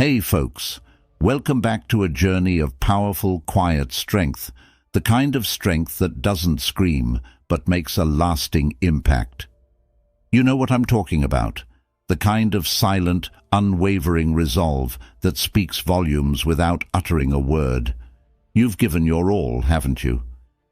Hey folks, welcome back to a journey of powerful, quiet strength, the kind of strength that doesn't scream but makes a lasting impact. You know what I'm talking about, the kind of silent, unwavering resolve that speaks volumes without uttering a word. You've given your all, haven't you?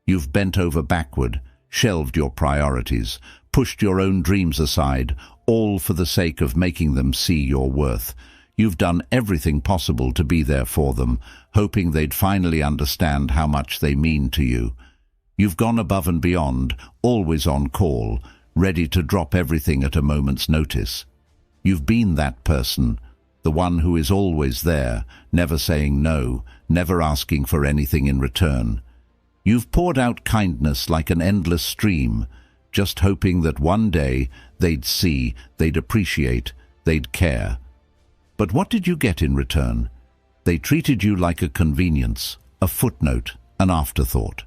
You've bent over backward, shelved your priorities, pushed your own dreams aside, all for the sake of making them see your worth. You've done everything possible to be there for them, hoping they'd finally understand how much they mean to you. You've gone above and beyond, always on call, ready to drop everything at a moment's notice. You've been that person, the one who is always there, never saying no, never asking for anything in return. You've poured out kindness like an endless stream, just hoping that one day they'd see, they'd appreciate, they'd care. But what did you get in return? They treated you like a convenience, a footnote, an afterthought.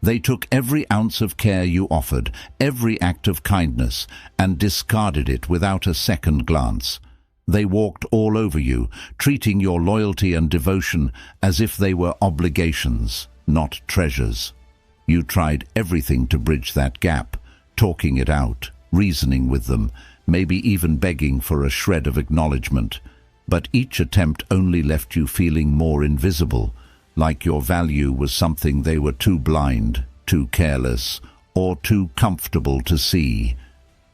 They took every ounce of care you offered, every act of kindness, and discarded it without a second glance. They walked all over you, treating your loyalty and devotion as if they were obligations, not treasures. You tried everything to bridge that gap, talking it out, reasoning with them, maybe even begging for a shred of acknowledgement. But each attempt only left you feeling more invisible, like your value was something they were too blind, too careless, or too comfortable to see.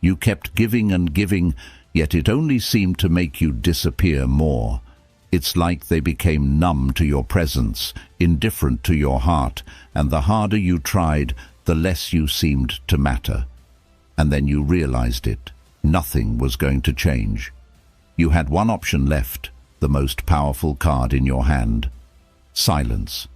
You kept giving and giving, yet it only seemed to make you disappear more. It's like they became numb to your presence, indifferent to your heart, and the harder you tried, the less you seemed to matter. And then you realized it. Nothing was going to change. You had one option left, the most powerful card in your hand: silence.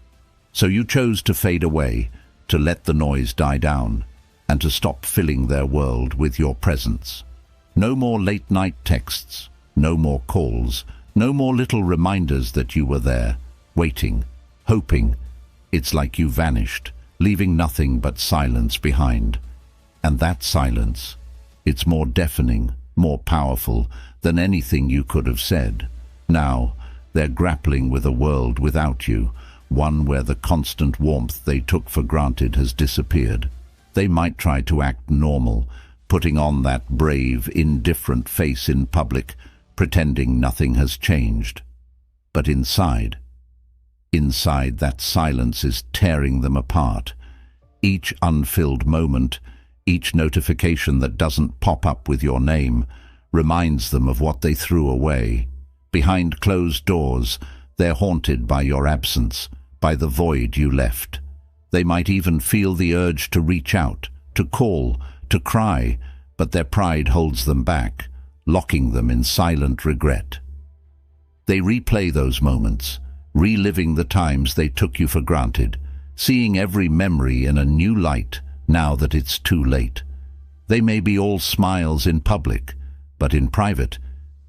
So you chose to fade away, to let the noise die down, and to stop filling their world with your presence. No more late-night texts, no more calls, no more little reminders that you were there, waiting, hoping. It's like you vanished, leaving nothing but silence behind. And that silence, it's more deafening, more powerful than anything you could have said. Now, they're grappling with a world without you, one where the constant warmth they took for granted has disappeared. They might try to act normal, putting on that brave, indifferent face in public, pretending nothing has changed. But inside that silence is tearing them apart. Each unfilled moment, each notification that doesn't pop up with your name, reminds them of what they threw away. Behind closed doors, they're haunted by your absence, by the void you left. They might even feel the urge to reach out, to call, to cry, but their pride holds them back, locking them in silent regret. They replay those moments, reliving the times they took you for granted, seeing every memory in a new light now that it's too late. They may be all smiles in public, but in private,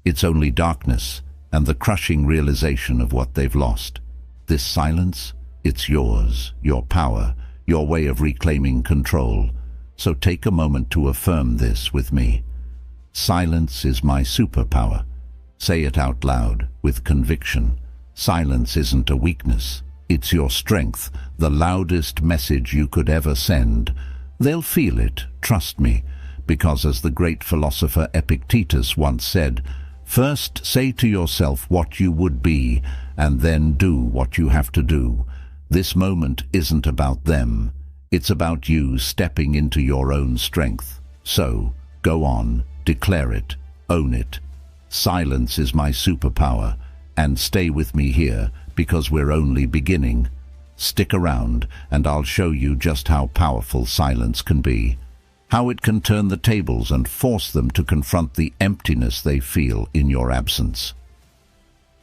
it's only darkness and the crushing realization of what they've lost. This silence, it's yours, your power, your way of reclaiming control. So take a moment to affirm this with me. Silence is my superpower. Say it out loud, with conviction. Silence isn't a weakness. It's your strength, the loudest message you could ever send. They'll feel it, trust me, because as the great philosopher Epictetus once said, first say to yourself what you would be, and then do what you have to do. This moment isn't about them. It's about you stepping into your own strength. So, go on, declare it, own it. Silence is my superpower, and stay with me here, because we're only beginning. Stick around, and I'll show you just how powerful silence can be. How it can turn the tables and force them to confront the emptiness they feel in your absence.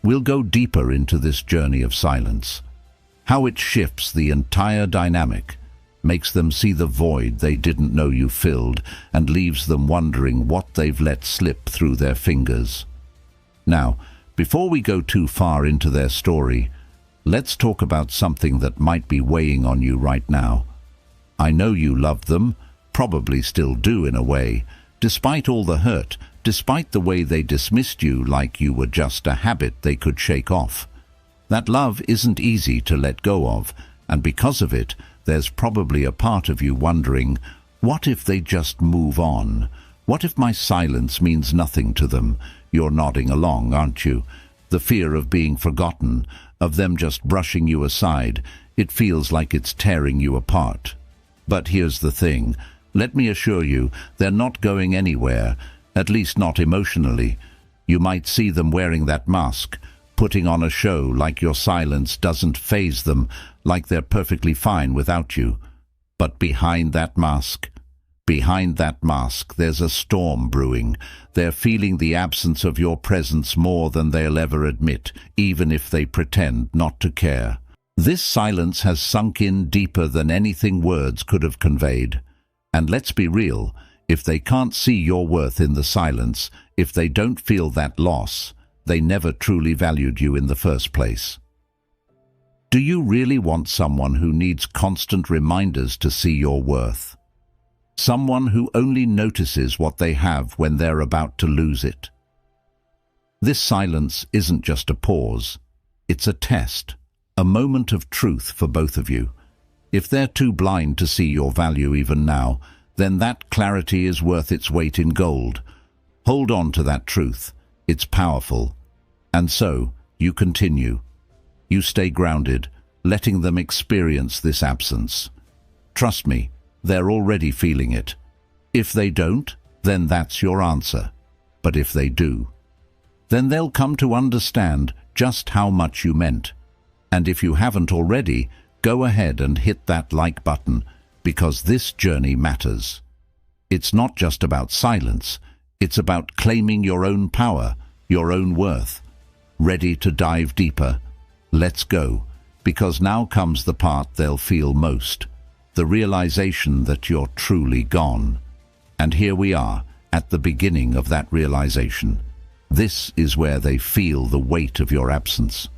We'll go deeper into this journey of silence. How it shifts the entire dynamic, makes them see the void they didn't know you filled, and leaves them wondering what they've let slip through their fingers. Now, before we go too far into their story, let's talk about something that might be weighing on you right now. I know you loved them, probably still do in a way, despite all the hurt, despite the way they dismissed you like you were just a habit they could shake off. That love isn't easy to let go of, and because of it, there's probably a part of you wondering, what if they just move on? What if my silence means nothing to them? You're nodding along, aren't you? The fear of being forgotten, of them just brushing you aside, it feels like it's tearing you apart. But here's the thing. Let me assure you, they're not going anywhere, at least not emotionally. You might see them wearing that mask, putting on a show like your silence doesn't faze them, like they're perfectly fine without you. But behind that mask, there's a storm brewing. They're feeling the absence of your presence more than they'll ever admit, even if they pretend not to care. This silence has sunk in deeper than anything words could have conveyed. And let's be real, if they can't see your worth in the silence, if they don't feel that loss, they never truly valued you in the first place. Do you really want someone who needs constant reminders to see your worth? Someone who only notices what they have when they're about to lose it? This silence isn't just a pause. It's a test, a moment of truth for both of you. If they're too blind to see your value even now, then that clarity is worth its weight in gold. Hold on to that truth. It's powerful. And so, you continue. You stay grounded, letting them experience this absence. Trust me, they're already feeling it. If they don't, then that's your answer. But if they do, then they'll come to understand just how much you meant. And if you haven't already, go ahead and hit that like button, because this journey matters. It's not just about silence, it's about claiming your own power, your own worth. Ready to dive deeper? Let's go, because now comes the part they'll feel most, the realization that you're truly gone. And here we are, at the beginning of that realization. This is where they feel the weight of your absence,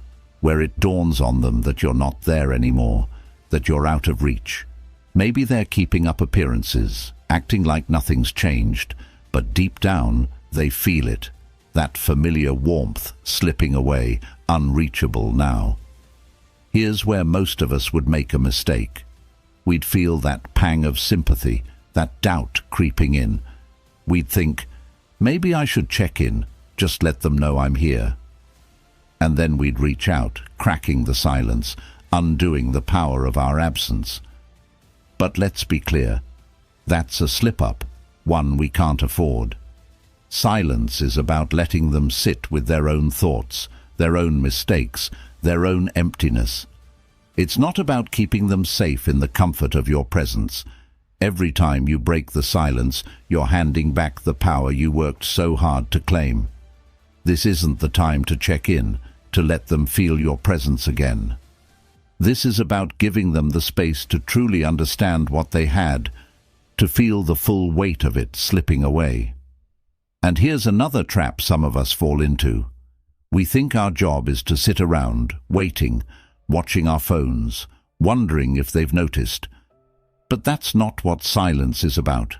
where it dawns on them that you're not there anymore, that you're out of reach. Maybe they're keeping up appearances, acting like nothing's changed, but deep down, they feel it. That familiar warmth slipping away, unreachable now. Here's where most of us would make a mistake. We'd feel that pang of sympathy, that doubt creeping in. We'd think, maybe I should check in, just let them know I'm here. And then we'd reach out, cracking the silence, undoing the power of our absence. But let's be clear, that's a slip-up, one we can't afford. Silence is about letting them sit with their own thoughts, their own mistakes, their own emptiness. It's not about keeping them safe in the comfort of your presence. Every time you break the silence, you're handing back the power you worked so hard to claim. This isn't the time to check in, to let them feel your presence again. This is about giving them the space to truly understand what they had, to feel the full weight of it slipping away. And here's another trap some of us fall into. We think our job is to sit around, waiting, watching our phones, wondering if they've noticed. But that's not what silence is about.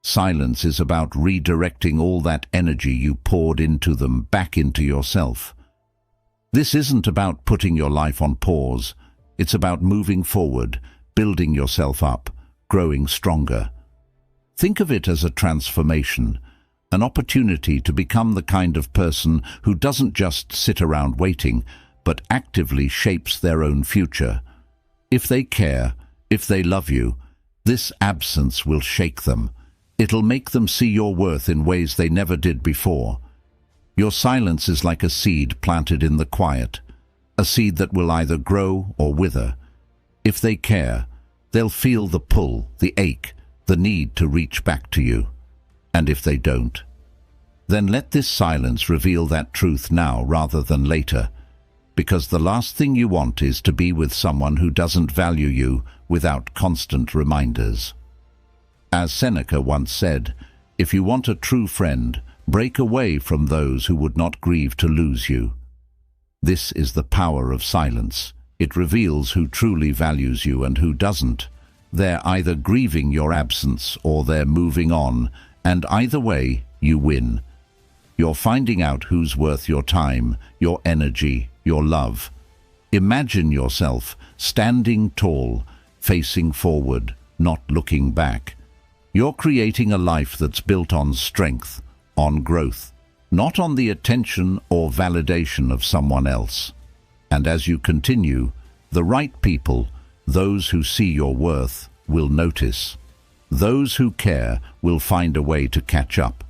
Silence is about redirecting all that energy you poured into them back into yourself. This isn't about putting your life on pause. It's about moving forward, building yourself up, growing stronger. Think of it as a transformation, an opportunity to become the kind of person who doesn't just sit around waiting, but actively shapes their own future. If they care, if they love you, this absence will shake them. It'll make them see your worth in ways they never did before. Your silence is like a seed planted in the quiet, a seed that will either grow or wither. If they care, they'll feel the pull, the ache, the need to reach back to you. And if they don't, then let this silence reveal that truth now rather than later, because the last thing you want is to be with someone who doesn't value you without constant reminders. As Seneca once said, if you want a true friend, break away from those who would not grieve to lose you. This is the power of silence. It reveals who truly values you and who doesn't. They're either grieving your absence or they're moving on, and either way, you win. You're finding out who's worth your time, your energy, your love. Imagine yourself standing tall, facing forward, not looking back. You're creating a life that's built on strength, on growth, not on the attention or validation of someone else. And as you continue, the right people, those who see your worth, will notice. Those who care will find a way to catch up.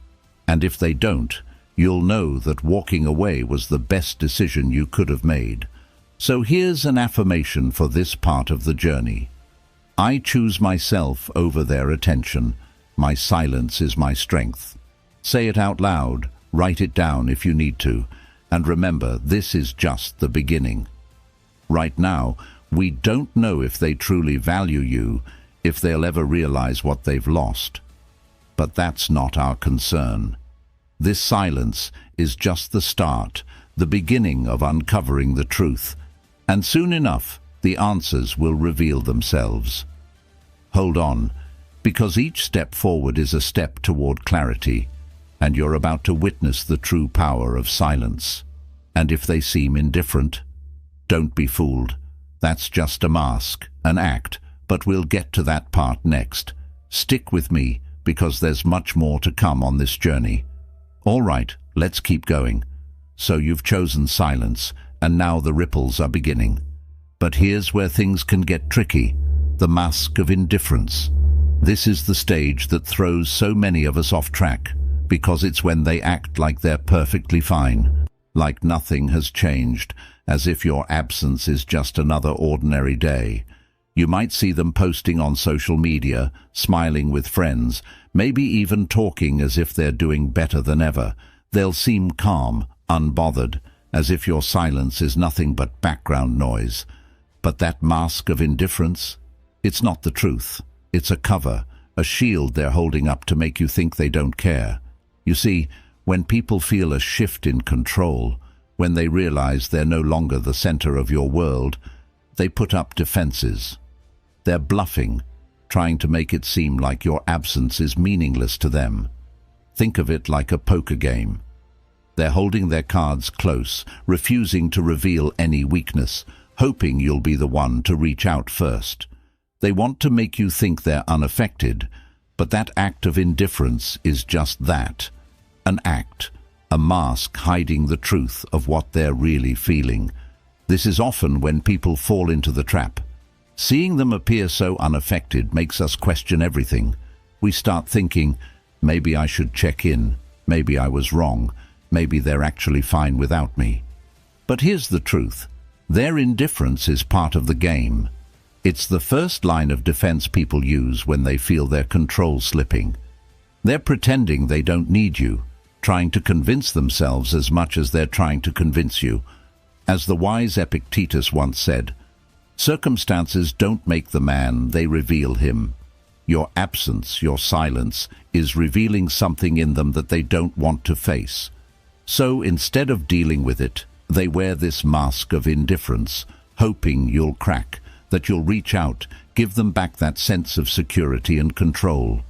And if they don't, you'll know that walking away was the best decision you could have made. So here's an affirmation for this part of the journey. I choose myself over their attention. My silence is my strength. Say it out loud, write it down if you need to, and remember, this is just the beginning. Right now, we don't know if they truly value you, if they'll ever realize what they've lost. But that's not our concern. This silence is just the start, the beginning of uncovering the truth, and soon enough, the answers will reveal themselves. Hold on, because each step forward is a step toward clarity, and you're about to witness the true power of silence. And if they seem indifferent, don't be fooled. That's just a mask, an act, but we'll get to that part next. Stick with me, because there's much more to come on this journey. All right, let's keep going. So you've chosen silence, and now the ripples are beginning. But here's where things can get tricky. The mask of indifference. This is the stage that throws so many of us off track, because it's when they act like they're perfectly fine, like nothing has changed, as if your absence is just another ordinary day. You might see them posting on social media, smiling with friends, maybe even talking as if they're doing better than ever. They'll seem calm, unbothered, as if your silence is nothing but background noise. But that mask of indifference, it's not the truth. It's a cover, a shield they're holding up to make you think they don't care. You see, when people feel a shift in control, when they realize they're no longer the center of your world, they put up defenses. They're bluffing, trying to make it seem like your absence is meaningless to them. Think of it like a poker game. They're holding their cards close, refusing to reveal any weakness, hoping you'll be the one to reach out first. They want to make you think they're unaffected, but that act of indifference is just that, an act, a mask hiding the truth of what they're really feeling. This is often when people fall into the trap. Seeing them appear so unaffected makes us question everything. We start thinking, maybe I should check in, maybe I was wrong, maybe they're actually fine without me. But here's the truth. Their indifference is part of the game. It's the first line of defense people use when they feel their control slipping. They're pretending they don't need you, trying to convince themselves as much as they're trying to convince you. As the wise Epictetus once said, circumstances don't make the man, they reveal him. Your absence, your silence, is revealing something in them that they don't want to face. So instead of dealing with it, they wear this mask of indifference, hoping you'll crack, that you'll reach out, give them back that sense of security and control.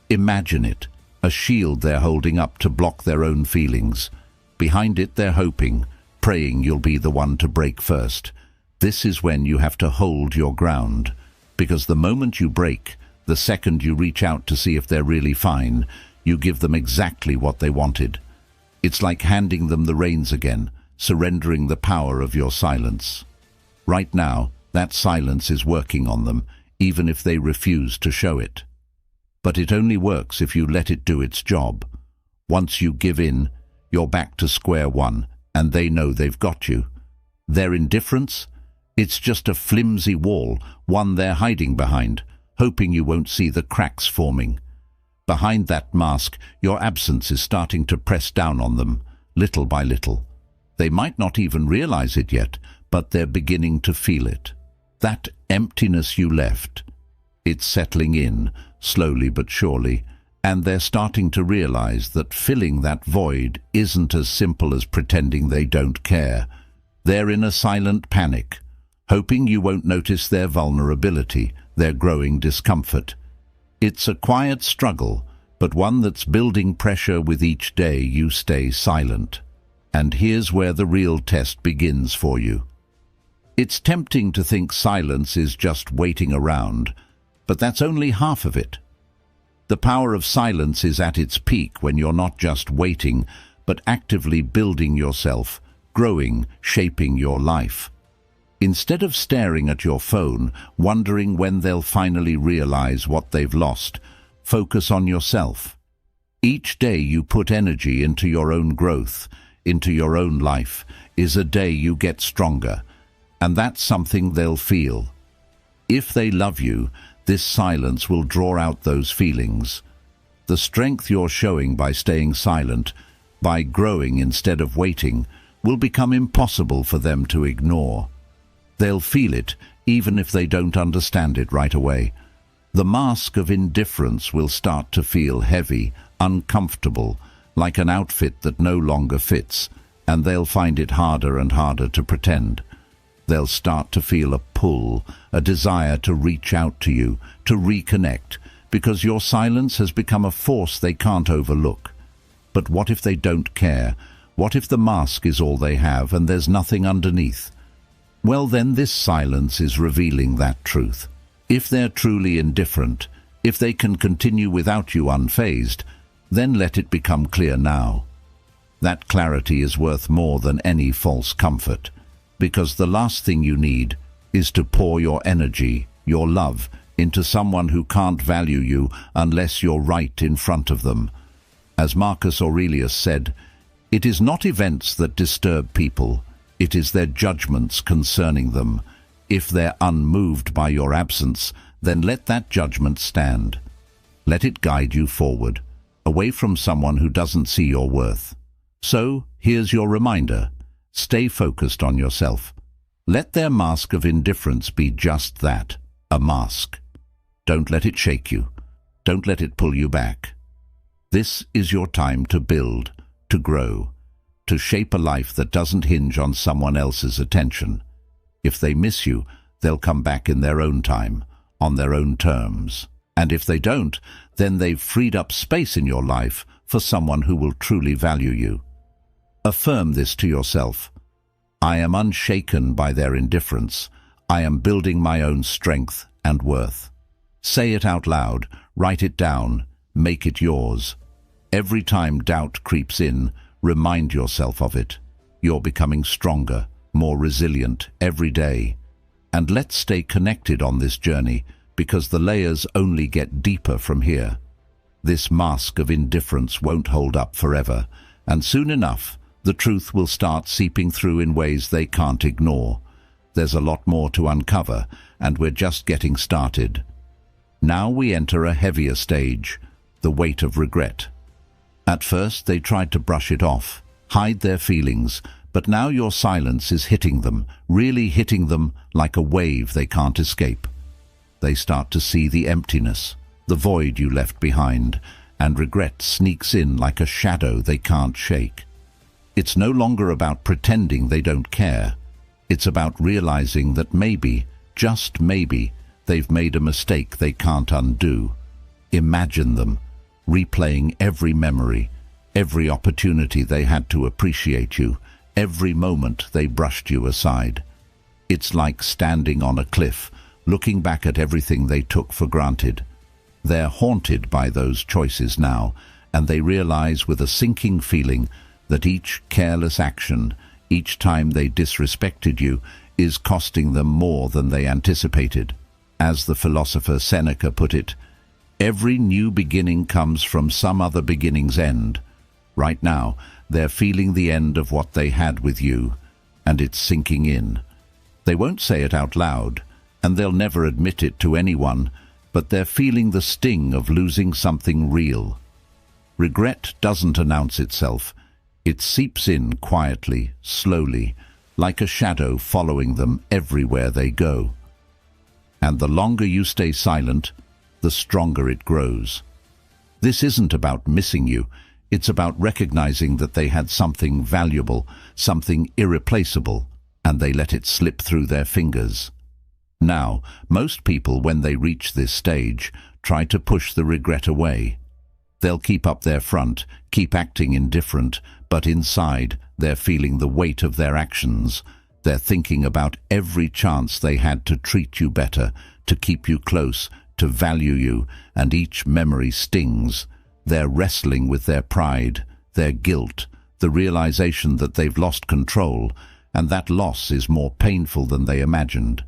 Imagine it, a shield they're holding up to block their own feelings. Behind it they're hoping, praying you'll be the one to break first. This is when you have to hold your ground, because the moment you break, the second you reach out to see if they're really fine, you give them exactly what they wanted. It's like handing them the reins again, surrendering the power of your silence. Right now, that silence is working on them, even if they refuse to show it. But it only works if you let it do its job. Once you give in, you're back to square one, and they know they've got you. Their indifference? It's just a flimsy wall, one they're hiding behind, hoping you won't see the cracks forming. Behind that mask, your absence is starting to press down on them, little by little. They might not even realize it yet, but they're beginning to feel it. That emptiness you left, it's settling in, slowly but surely, and they're starting to realize that filling that void isn't as simple as pretending they don't care. They're in a silent panic, hoping you won't notice their vulnerability, their growing discomfort. It's a quiet struggle, but one that's building pressure with each day you stay silent. And here's where the real test begins for you. It's tempting to think silence is just waiting around, but that's only half of it. The power of silence is at its peak when you're not just waiting, but actively building yourself, growing, shaping your life. Instead of staring at your phone, wondering when they'll finally realize what they've lost, focus on yourself. Each day you put energy into your own growth, into your own life, is a day you get stronger, and that's something they'll feel. If they love you, this silence will draw out those feelings. The strength you're showing by staying silent, by growing instead of waiting, will become impossible for them to ignore. They'll feel it, even if they don't understand it right away. The mask of indifference will start to feel heavy, uncomfortable, like an outfit that no longer fits, and they'll find it harder and harder to pretend. They'll start to feel a pull, a desire to reach out to you, to reconnect, because your silence has become a force they can't overlook. But what if they don't care? What if the mask is all they have and there's nothing underneath? Well, then this silence is revealing that truth. If they're truly indifferent, if they can continue without you unfazed, then let it become clear now. That clarity is worth more than any false comfort, because the last thing you need is to pour your energy, your love, into someone who can't value you unless you're right in front of them. As Marcus Aurelius said, "It is not events that disturb people, it is their judgments concerning them. If they're unmoved by your absence, then let that judgment stand. Let it guide you forward, away from someone who doesn't see your worth." So, here's your reminder. Stay focused on yourself. Let their mask of indifference be just that, a mask. Don't let it shake you. Don't let it pull you back. This is your time to build, to grow, to shape a life that doesn't hinge on someone else's attention. If they miss you, they'll come back in their own time, on their own terms. And if they don't, then they've freed up space in your life for someone who will truly value you. Affirm this to yourself. I am unshaken by their indifference. I am building my own strength and worth. Say it out loud, write it down, make it yours. Every time doubt creeps in, remind yourself of it. You're becoming stronger, more resilient every day. And let's stay connected on this journey, because the layers only get deeper from here. This mask of indifference won't hold up forever, and soon enough, the truth will start seeping through in ways they can't ignore. There's a lot more to uncover, and we're just getting started. Now we enter a heavier stage, the weight of regret. At first, they tried to brush it off, hide their feelings, but now your silence is hitting them, really hitting them like a wave they can't escape. They start to see the emptiness, the void you left behind, and regret sneaks in like a shadow they can't shake. It's no longer about pretending they don't care. It's about realizing that maybe, just maybe, they've made a mistake they can't undo. Imagine them, replaying every memory, every opportunity they had to appreciate you, every moment they brushed you aside. It's like standing on a cliff, looking back at everything they took for granted. They're haunted by those choices now, and they realize with a sinking feeling that each careless action, each time they disrespected you, is costing them more than they anticipated. As the philosopher Seneca put it, every new beginning comes from some other beginning's end. Right now, they're feeling the end of what they had with you, and it's sinking in. They won't say it out loud, and they'll never admit it to anyone, but they're feeling the sting of losing something real. Regret doesn't announce itself. It seeps in quietly, slowly, like a shadow following them everywhere they go. And the longer you stay silent, the stronger it grows. This isn't about missing you. It's about recognizing that they had something valuable, something irreplaceable, and they let it slip through their fingers. Now, most people, when they reach this stage, try to push the regret away. They'll keep up their front, keep acting indifferent, but inside they're feeling the weight of their actions. They're thinking about every chance they had to treat you better, to keep you close, to value you, and each memory stings. They're wrestling with their pride, their guilt, the realization that they've lost control, and that loss is more painful than they imagined.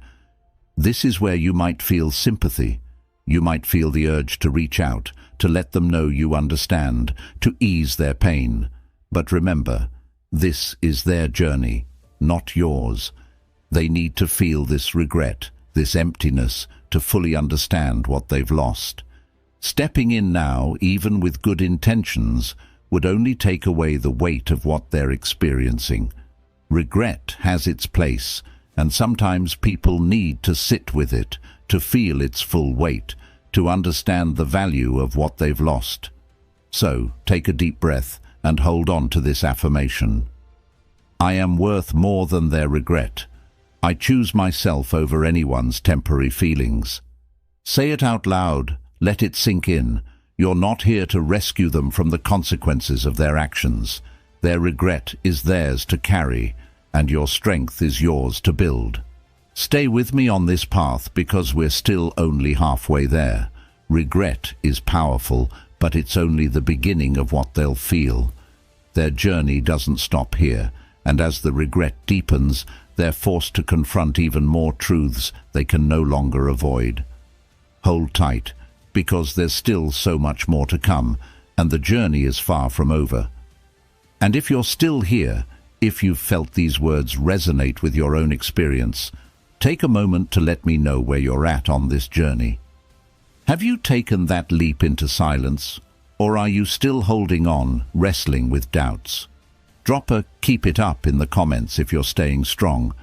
This is where you might feel sympathy. You might feel the urge to reach out, to let them know you understand, to ease their pain. But remember, this is their journey, not yours. They need to feel this regret, this emptiness, to fully understand what they've lost. Stepping in now, even with good intentions, would only take away the weight of what they're experiencing. Regret has its place, and sometimes people need to sit with it, to feel its full weight, to understand the value of what they've lost. So, take a deep breath and hold on to this affirmation. I am worth more than their regret. I choose myself over anyone's temporary feelings. Say it out loud, let it sink in. You're not here to rescue them from the consequences of their actions. Their regret is theirs to carry, and your strength is yours to build. Stay with me on this path because we're still only halfway there. Regret is powerful, but it's only the beginning of what they'll feel. Their journey doesn't stop here, and as the regret deepens, they're forced to confront even more truths they can no longer avoid. Hold tight, because there's still so much more to come, and the journey is far from over. And if you're still here, if you've felt these words resonate with your own experience, take a moment to let me know where you're at on this journey. Have you taken that leap into silence, or are you still holding on, wrestling with doubts? Drop a "keep it up" in the comments if you're staying strong,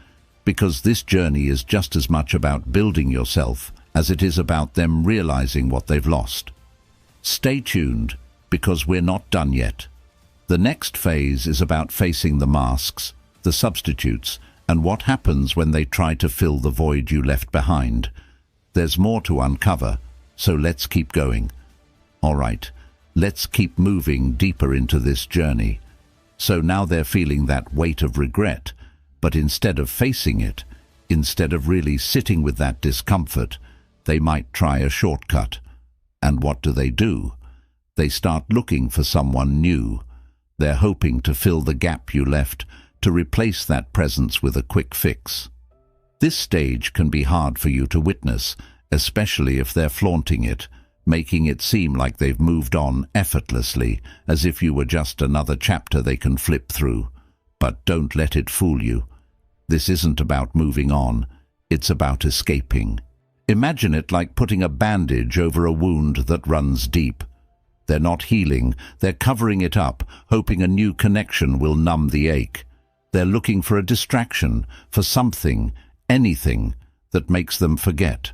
because this journey is just as much about building yourself as it is about them realizing what they've lost. Stay tuned, because we're not done yet. The next phase is about facing the masks, the substitutes, and what happens when they try to fill the void you left behind. There's more to uncover, so let's keep going. All right, let's keep moving deeper into this journey. So now they're feeling that weight of regret, but instead of facing it, instead of really sitting with that discomfort, they might try a shortcut. And what do? They start looking for someone new. They're hoping to fill the gap you left, to replace that presence with a quick fix. This stage can be hard for you to witness, especially if they're flaunting it, making it seem like they've moved on effortlessly, as if you were just another chapter they can flip through. But don't let it fool you. This isn't about moving on, it's about escaping. Imagine it like putting a bandage over a wound that runs deep. They're not healing, they're covering it up, hoping a new connection will numb the ache. They're looking for a distraction, for something, anything, that makes them forget.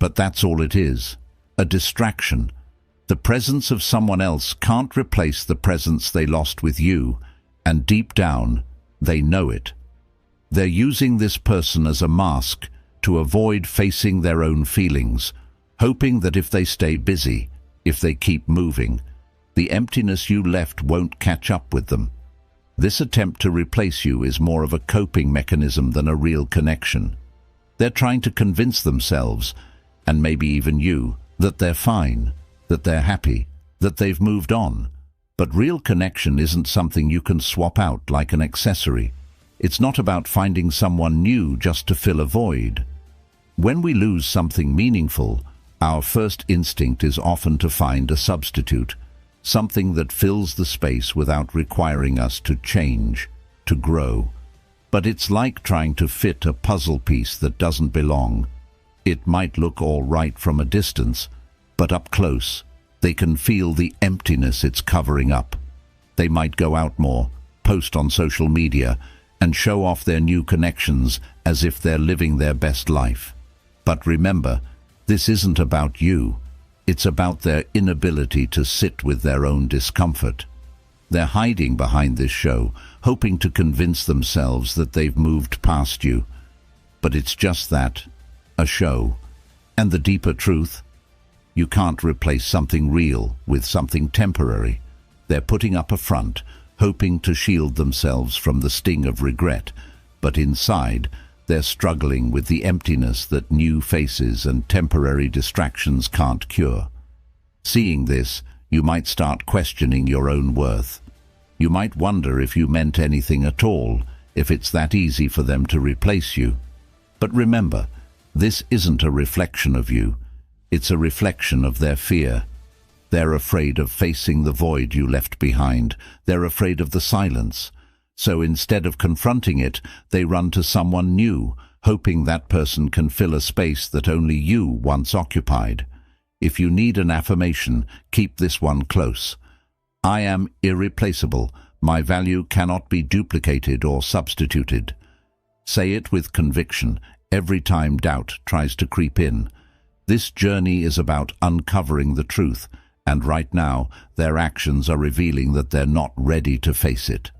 But that's all it is, a distraction. The presence of someone else can't replace the presence they lost with you, and deep down, they know it. They're using this person as a mask to avoid facing their own feelings, hoping that if they stay busy, if they keep moving, the emptiness you left won't catch up with them. This attempt to replace you is more of a coping mechanism than a real connection. They're trying to convince themselves, and maybe even you, that they're fine, that they're happy, that they've moved on. But real connection isn't something you can swap out like an accessory. It's not about finding someone new just to fill a void. When we lose something meaningful, our first instinct is often to find a substitute, something that fills the space without requiring us to change, to grow. But it's like trying to fit a puzzle piece that doesn't belong. It might look all right from a distance, but up close, they can feel the emptiness it's covering up. They might go out more, post on social media, and show off their new connections as if they're living their best life. But remember, this isn't about you. It's about their inability to sit with their own discomfort. They're hiding behind this show, hoping to convince themselves that they've moved past you. But it's just that, a show. And the deeper truth? You can't replace something real with something temporary. They're putting up a front, hoping to shield themselves from the sting of regret, but inside, they're struggling with the emptiness that new faces and temporary distractions can't cure. Seeing this, you might start questioning your own worth. You might wonder if you meant anything at all, if it's that easy for them to replace you. But remember, this isn't a reflection of you. It's a reflection of their fear. They're afraid of facing the void you left behind. They're afraid of the silence. So instead of confronting it, they run to someone new, hoping that person can fill a space that only you once occupied. If you need an affirmation, keep this one close. I am irreplaceable. My value cannot be duplicated or substituted. Say it with conviction every time doubt tries to creep in. This journey is about uncovering the truth, and right now their actions are revealing that they're not ready to face it.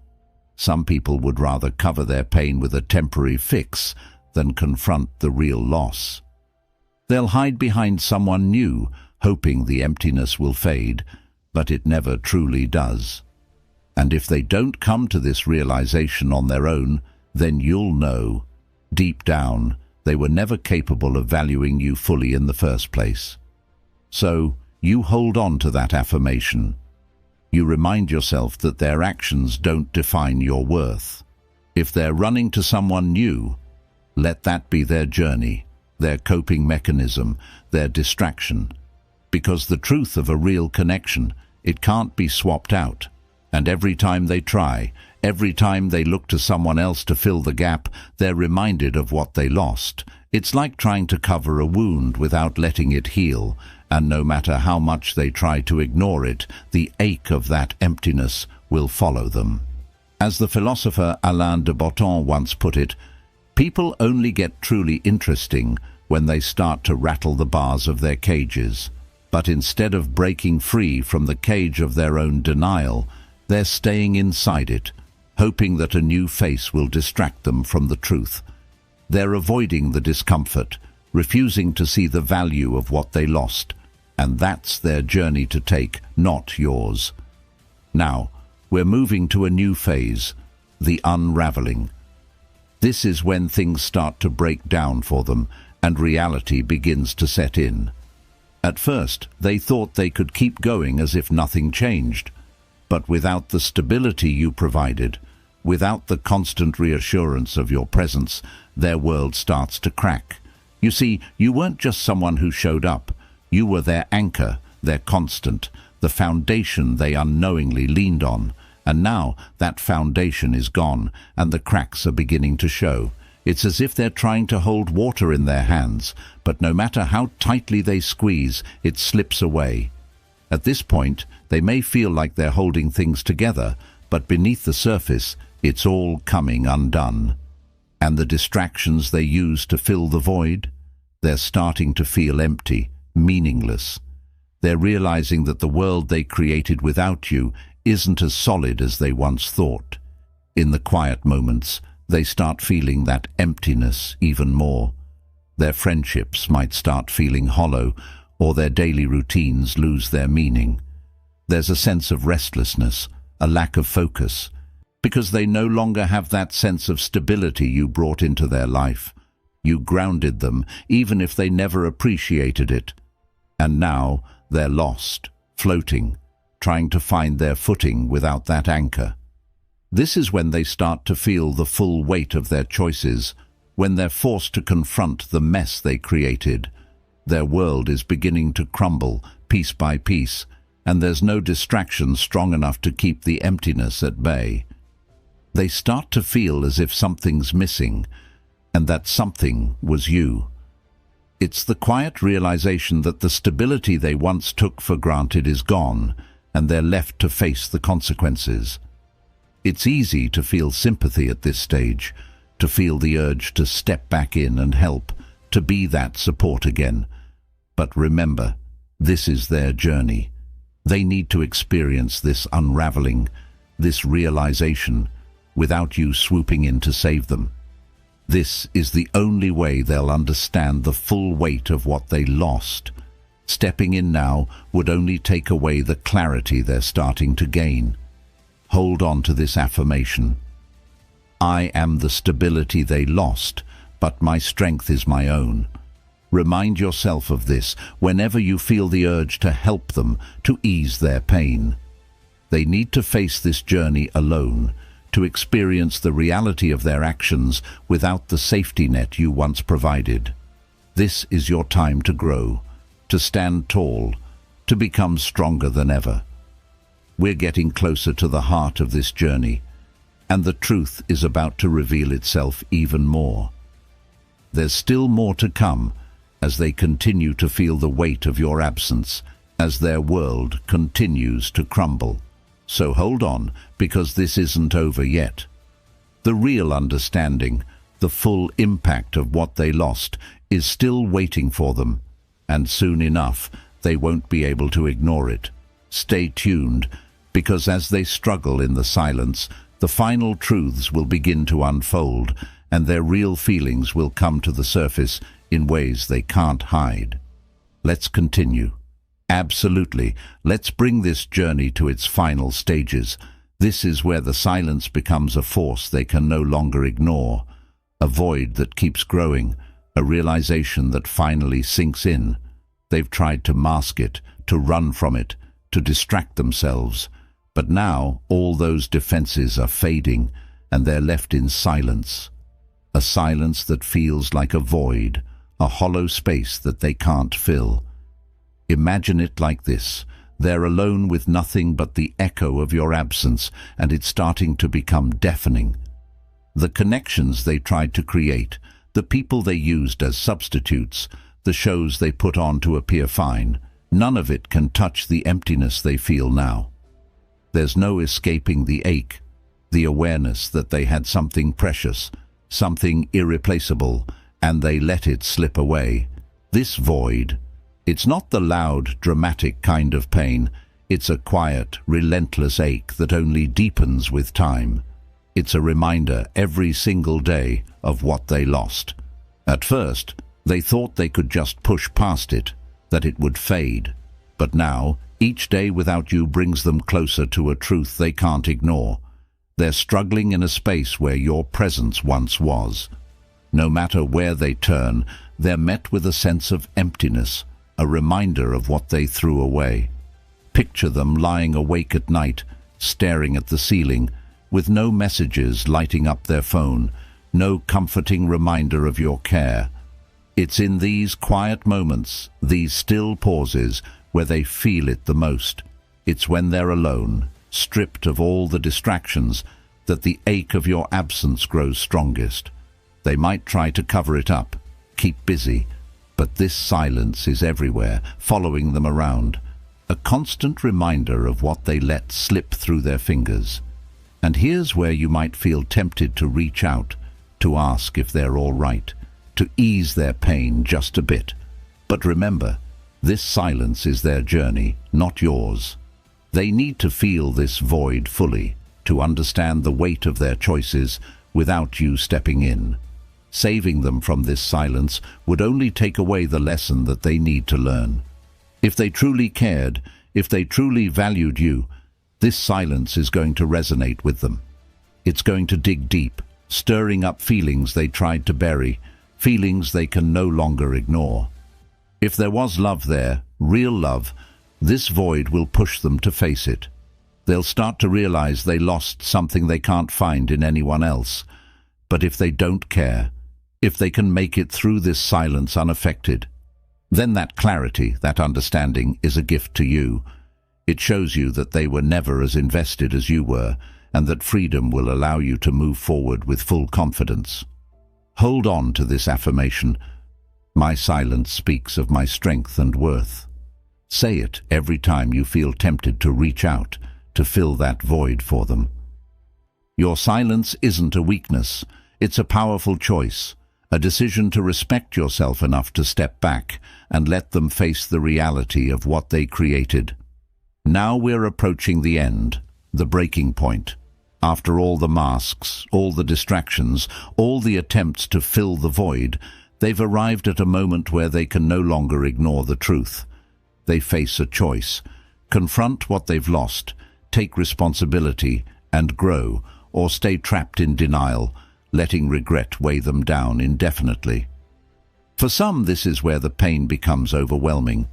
Some people would rather cover their pain with a temporary fix than confront the real loss. They'll hide behind someone new, hoping the emptiness will fade, but it never truly does. And if they don't come to this realization on their own, then you'll know, deep down, they were never capable of valuing you fully in the first place. So, you hold on to that affirmation. You remind yourself that their actions don't define your worth. If they're running to someone new, let that be their journey, their coping mechanism, their distraction. Because the truth of a real connection, it can't be swapped out. And every time they try, every time they look to someone else to fill the gap, they're reminded of what they lost. It's like trying to cover a wound without letting it heal, and no matter how much they try to ignore it, the ache of that emptiness will follow them. As the philosopher Alain de Botton once put it, people only get truly interesting when they start to rattle the bars of their cages. But instead of breaking free from the cage of their own denial, they're staying inside it, hoping that a new face will distract them from the truth. They're avoiding the discomfort, refusing to see the value of what they lost, and that's their journey to take, not yours. Now, we're moving to a new phase, the unraveling. This is when things start to break down for them, and reality begins to set in. At first, they thought they could keep going as if nothing changed. But without the stability you provided, without the constant reassurance of your presence, their world starts to crack. You see, you weren't just someone who showed up. You were their anchor, their constant, the foundation they unknowingly leaned on. And now that foundation is gone, and the cracks are beginning to show. It's as if they're trying to hold water in their hands, but no matter how tightly they squeeze, it slips away. At this point, they may feel like they're holding things together, but beneath the surface, it's all coming undone. And the distractions they use to fill the void? They're starting to feel empty, meaningless. They're realizing that the world they created without you isn't as solid as they once thought. In the quiet moments, they start feeling that emptiness even more. Their friendships might start feeling hollow, or their daily routines lose their meaning. There's a sense of restlessness, a lack of focus, because they no longer have that sense of stability you brought into their life. You grounded them, even if they never appreciated it. And now they're lost, floating, trying to find their footing without that anchor. This is when they start to feel the full weight of their choices, when they're forced to confront the mess they created. Their world is beginning to crumble, piece by piece, and there's no distraction strong enough to keep the emptiness at bay. They start to feel as if something's missing, and that something was you. It's the quiet realization that the stability they once took for granted is gone, and they're left to face the consequences. It's easy to feel sympathy at this stage, to feel the urge to step back in and help, to be that support again. But remember, this is their journey. They need to experience this unraveling, this realization, without you swooping in to save them. This is the only way they'll understand the full weight of what they lost. Stepping in now would only take away the clarity they're starting to gain. Hold on to this affirmation. I am the stability they lost, but my strength is my own. Remind yourself of this whenever you feel the urge to help them, to ease their pain. They need to face this journey alone, to experience the reality of their actions without the safety net you once provided. This is your time to grow, to stand tall, to become stronger than ever. We're getting closer to the heart of this journey, and the truth is about to reveal itself even more. There's still more to come as they continue to feel the weight of your absence, as their world continues to crumble. So hold on, because this isn't over yet. The real understanding, the full impact of what they lost, is still waiting for them, and soon enough they won't be able to ignore it. Stay tuned, because as they struggle in the silence, the final truths will begin to unfold, and their real feelings will come to the surface in ways they can't hide. Let's continue. Absolutely. Let's bring this journey to its final stages. This is where the silence becomes a force they can no longer ignore, a void that keeps growing, a realization that finally sinks in. They've tried to mask it, to run from it, to distract themselves. But now all those defenses are fading, and they're left in silence. A silence that feels like a void, a hollow space that they can't fill. Imagine it like this. They're alone with nothing but the echo of your absence, and it's starting to become deafening. The connections they tried to create, the people they used as substitutes, the shows they put on to appear fine, none of it can touch the emptiness they feel now. There's no escaping the ache, the awareness that they had something precious, something irreplaceable, and they let it slip away. This void, it's not the loud, dramatic kind of pain. It's a quiet, relentless ache that only deepens with time. It's a reminder every single day of what they lost. At first, they thought they could just push past it, that it would fade. But now, each day without you brings them closer to a truth they can't ignore. They're struggling in a space where your presence once was. No matter where they turn, they're met with a sense of emptiness, a reminder of what they threw away. Picture them lying awake at night, staring at the ceiling, with no messages lighting up their phone, no comforting reminder of your care. It's in these quiet moments, these still pauses, where they feel it the most. It's when they're alone, stripped of all the distractions, that the ache of your absence grows strongest. They might try to cover it up, keep busy, but this silence is everywhere, following them around, a constant reminder of what they let slip through their fingers. And here's where you might feel tempted to reach out, to ask if they're all right, to ease their pain just a bit. But remember, this silence is their journey, not yours. They need to feel this void fully, to understand the weight of their choices without you stepping in. Saving them from this silence would only take away the lesson that they need to learn. If they truly cared, if they truly valued you, this silence is going to resonate with them. It's going to dig deep, stirring up feelings they tried to bury, feelings they can no longer ignore. If there was love there, real love, this void will push them to face it. They'll start to realize they lost something they can't find in anyone else. But if they don't care, if they can make it through this silence unaffected, then that clarity, that understanding, is a gift to you. It shows you that they were never as invested as you were, and that freedom will allow you to move forward with full confidence. Hold on to this affirmation. My silence speaks of my strength and worth. Say it every time you feel tempted to reach out, to fill that void for them. Your silence isn't a weakness. It's a powerful choice, a decision to respect yourself enough to step back and let them face the reality of what they created. Now we're approaching the end, the breaking point. After all the masks, all the distractions, all the attempts to fill the void, they've arrived at a moment where they can no longer ignore the truth. they face a choice: confront what they've lost, take responsibility, and grow, or stay trapped in denial, letting regret weigh them down indefinitely. For some, this is where the pain becomes overwhelming.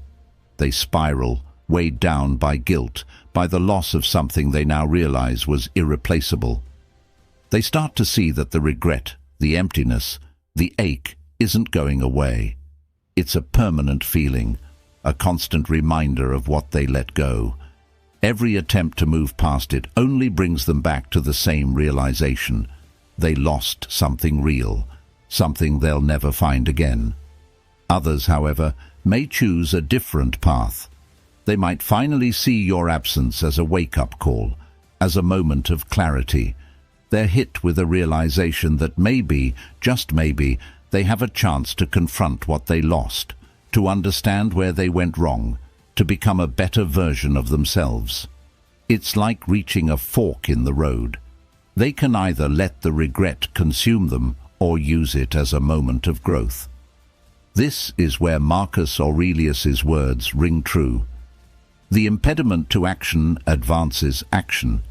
They spiral, weighed down by guilt, by the loss of something they now realize was irreplaceable. They start to see that the regret, the emptiness, the ache isn't going away. It's a permanent feeling, a constant reminder of what they let go. Every attempt to move past it only brings them back to the same realization: they lost something real, something they'll never find again. Others, however, may choose a different path. They might finally see your absence as a wake-up call, as a moment of clarity. They're hit with a realization that maybe, just maybe, they have a chance to confront what they lost, to understand where they went wrong, to become a better version of themselves. It's like reaching a fork in the road. They can either let the regret consume them or use it as a moment of growth. This is where Marcus Aurelius's words ring true. The impediment to action advances action.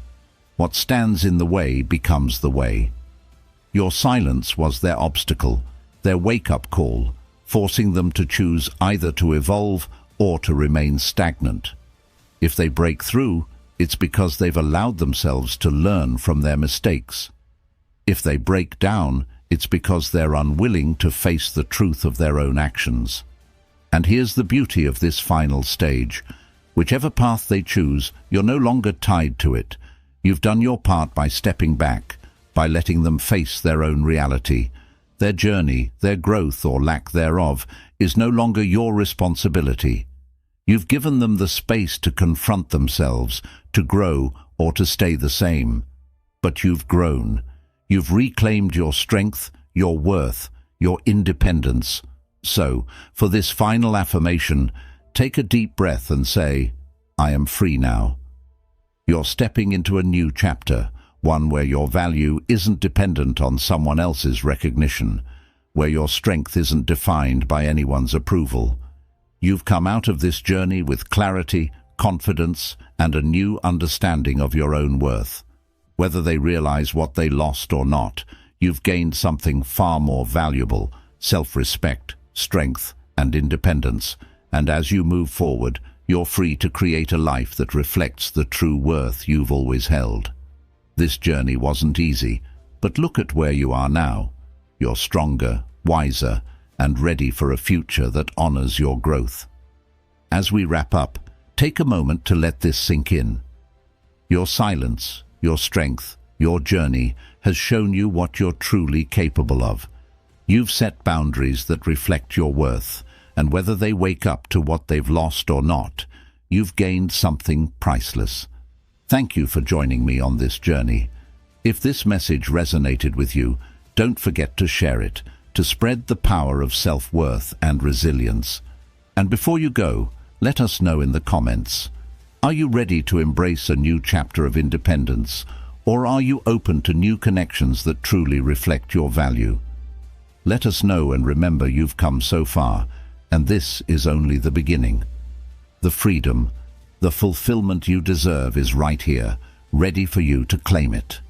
What stands in the way becomes the way. Your silence was their obstacle, their wake-up call, forcing them to choose either to evolve or to remain stagnant. If they break through, it's because they've allowed themselves to learn from their mistakes. If they break down, it's because they're unwilling to face the truth of their own actions. And here's the beauty of this final stage. Whichever path they choose, you're no longer tied to it. You've done your part by stepping back, by letting them face their own reality. Their journey, their growth or lack thereof, is no longer your responsibility. You've given them the space to confront themselves, to grow or to stay the same. But you've grown. You've reclaimed your strength, your worth, your independence. So, for this final affirmation, take a deep breath and say, "I am free now." You're stepping into a new chapter, one where your value isn't dependent on someone else's recognition, where your strength isn't defined by anyone's approval. You've come out of this journey with clarity, confidence, and a new understanding of your own worth. Whether they realize what they lost or not, you've gained something far more valuable: self-respect, strength, and independence. And as you move forward, you're free to create a life that reflects the true worth you've always held. This journey wasn't easy, but look at where you are now. You're stronger, wiser, and ready for a future that honors your growth. As we wrap up, take a moment to let this sink in. Your silence, your strength, your journey has shown you what you're truly capable of. You've set boundaries that reflect your worth, and whether they wake up to what they've lost or not, you've gained something priceless. Thank you for joining me on this journey. If this message resonated with you, don't forget to share it, to spread the power of self-worth and resilience. And before you go, let us know in the comments. Are you ready to embrace a new chapter of independence, or are you open to new connections that truly reflect your value? Let us know, and remember, you've come so far, and this is only the beginning. The freedom, the fulfillment you deserve is right here, ready for you to claim it.